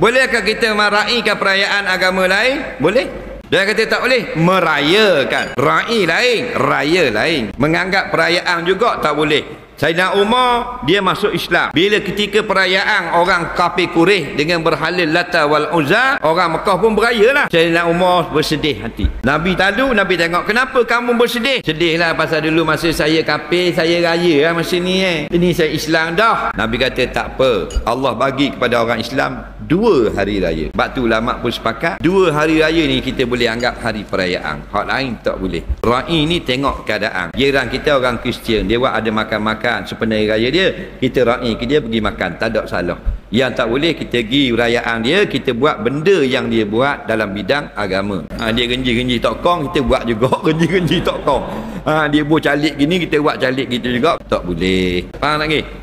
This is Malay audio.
Bolehkah kita meraikan perayaan agama lain? Boleh. Dia kata tak boleh. Merayakan. Rai lain, raya lain. Menganggap perayaan juga tak boleh. Sayyidina Umar, dia masuk Islam. Bila ketika perayaan orang kafir Quraisy dengan berhala Lata wal Uzza, orang Mekah pun berayalah. Sayyidina Umar bersedih hati. Nabi lalu, Nabi tengok, kenapa kamu bersedih? Sedihlah pasal dulu masa saya kafir, saya raya lah masa ni Ini saya Islam dah. Nabi kata tak apa. Allah bagi kepada orang Islam 2 hari raya. Sebab tu ulama pun sepakat 2 hari raya ni kita boleh anggap hari perayaan. Hak lain tak boleh. Rai ni tengok keadaan. Jiran kita orang Kristian, dia buat ada makan-makan sepenuh raya dia, kita rai ke dia pergi makan, tak ada salah. Yang tak boleh kita pergi perayaan dia, kita buat benda yang dia buat dalam bidang agama. Dia genji-genji tokong, kita buat juga genji-genji tokong. Dia buat calik gini, kita buat calik gitu juga, tak boleh. Faham lagi?